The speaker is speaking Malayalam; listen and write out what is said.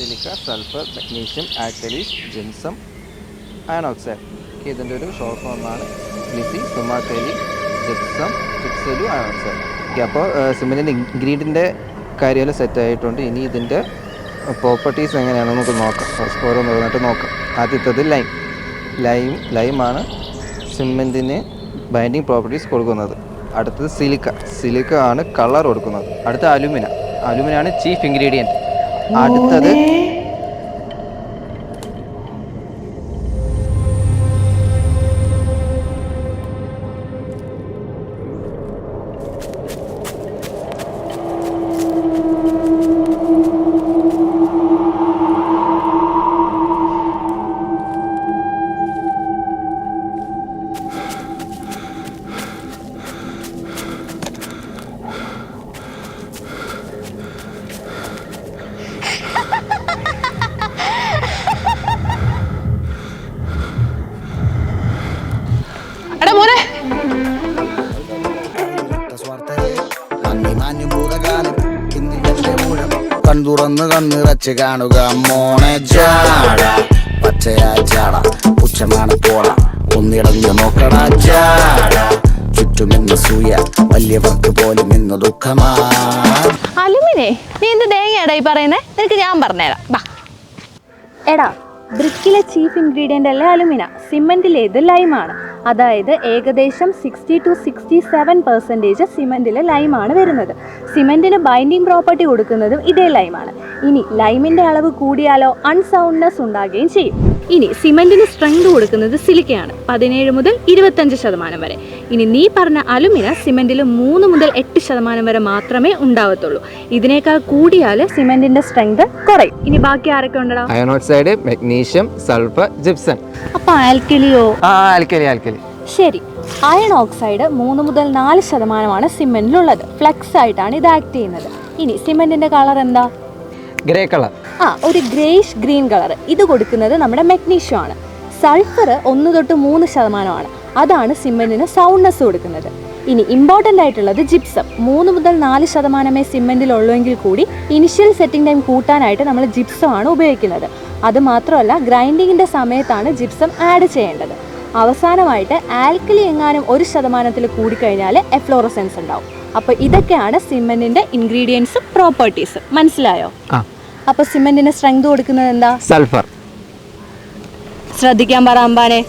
Silica, sulphur, magnesium, alkalis, gypsum, iron oxide. ഇതിൻ്റെ ഒരു ഷോർട്ട് ഫോമാണ് ലിസി, സുമാക്കലി, ജിപ്സം, ജിപ്സലു, അയൺ ഓക്സൈഡ്. അപ്പോൾ സിമെൻറ്റിൻ്റെ ഇൻഗ്രീഡിയൻ്റെ കാര്യമെല്ലാം സെറ്റായിട്ടുണ്ട്. ഇനി ഇതിൻ്റെ പ്രോപ്പർട്ടീസ് എങ്ങനെയാണെന്ന് നമുക്ക് നോക്കാം. ഓരോന്നോരോന്നായിട്ട് നോക്കാം. ആദ്യത്തേത് ലൈമാണ് സിമെൻറ്റിന് ബൈൻഡിങ് പ്രോപ്പർട്ടീസ് കൊടുക്കുന്നത്. അടുത്തത് സിലിക്ക ആണ് കളർ കൊടുക്കുന്നത്. അടുത്ത അലുമിനാണ് ചീഫ് ഇൻഗ്രീഡിയൻറ്റ്. അടുത്തത് തുറന്ന് കണ്ണിറച്ച് കാണുക മോണെ ജാട, പച്ചയാ ജാട, പുച്ഛമാണ് പോട, ഒന്നിടഞ്ഞു നോക്കണ ജാട, ചുറ്റുമിന്ന് സൂയ, വലിയവർക്ക് പോലും ഇന്ന് ദുഃഖമാ. അലുമിനെ, നീ എന്ത് തേങ്ങയാടാ ഈ പറയുന്നേ? നിനക്ക് ഞാൻ പറഞ്ഞുതരാം. ബാ എടാ, ബ്രിക്കിലെ ചീഫ് ഇൻഗ്രീഡിയൻ്റ് അല്ലേ അലുമിന, സിമെൻറ്റിലേത് ലൈമാണ്. അതായത് ഏകദേശം 60 to 67% സിമെൻറ്റിലെ ലൈമാണ് വരുന്നത്. സിമെൻറ്റിന് ബൈൻഡിങ് പ്രോപ്പർട്ടി കൊടുക്കുന്നതും ഇതേ ലൈമാണ്. ഇനി ലൈമിൻ്റെ അളവ് കൂടിയാലോ അൺസൗണ്ട്നെസ് ഉണ്ടാകുകയും ചെയ്യും. ഇനി സിമെൻറ്റിന് സ്ട്രെങ്ത് കൊടുക്കുന്നത് സിലിക്കയാണ്, 17 മുതൽ 25% വരെ. ഇനി നീ പറഞ്ഞ അലുമിന സിമെൻറ്റിൽ 3 മുതൽ 8% വരെ മാത്രമേ ഉണ്ടാവത്തുള്ളൂ. ഇതിനേക്കാൾ കൂടിയാൽ സിമെൻറ്റിൻ്റെ സ്ട്രെങ്ത് കുറയും. ഇനി ബാക്കി ആരൊക്കെ ഉണ്ടോ? Iron oxide, magnesium, sulphur, gypsum. അപ്പോൾ ആൽക്കലിയോ? ആൽക്കലി. ശരി. അയൺ ഓക്സൈഡ് 3 മുതൽ 4% സിമെൻറ്റിലുള്ളത്. ഫ്ലെക്സ് ആയിട്ടാണ് ഇത് ആക്ട് ചെയ്യുന്നത്. ഇനി സിമെൻറ്റിൻ്റെ കളർ എന്താ? Grey colour. ഒരു ഗ്രേഷ് ഗ്രീൻ കളർ. ഇത് കൊടുക്കുന്നത് നമ്മുടെ മഗ്നീഷ്യം ആണ്. സൾഫർ 1 തൊട്ട് 3% അതാണ് സിമെൻറ്റിന് സൗണ്ട്നെസ് കൊടുക്കുന്നത്. ഇനി ഇമ്പോർട്ടൻ്റ് ആയിട്ടുള്ളത് ജിപ്സം. 3 മുതൽ 4% സിമെൻറ്റിലുള്ളെങ്കിൽ കൂടി ഇനിഷ്യൽ സെറ്റിംഗ് ടൈം കൂട്ടാനായിട്ട് നമ്മൾ ജിപ്സം ആണ് ഉപയോഗിക്കുന്നത്. അതുമാത്രമല്ല, ഗ്രൈൻഡിങ്ങിൻ്റെ സമയത്താണ് ജിപ്സം ആഡ് ചെയ്യേണ്ടത്. അവസാനമായിട്ട് ആൽക്കലി എങ്ങാനും 1% കൂടിക്കഴിഞ്ഞാൽ എഫ്ലോറസെൻസ് ഉണ്ടാവും. അപ്പോൾ ഇതൊക്കെയാണ് സിമെൻറ്റിൻ്റെ ഇൻഗ്രീഡിയൻസും പ്രോപ്പർട്ടീസും. മനസ്സിലായോ? അപ്പോൾ സിമെൻറ്റിന് സ്ട്രെങ്ത് കൊടുക്കുന്നത് എന്താ? സൾഫർ. ശ്രദ്ധിക്കാൻ പറ അമ്പാനെ.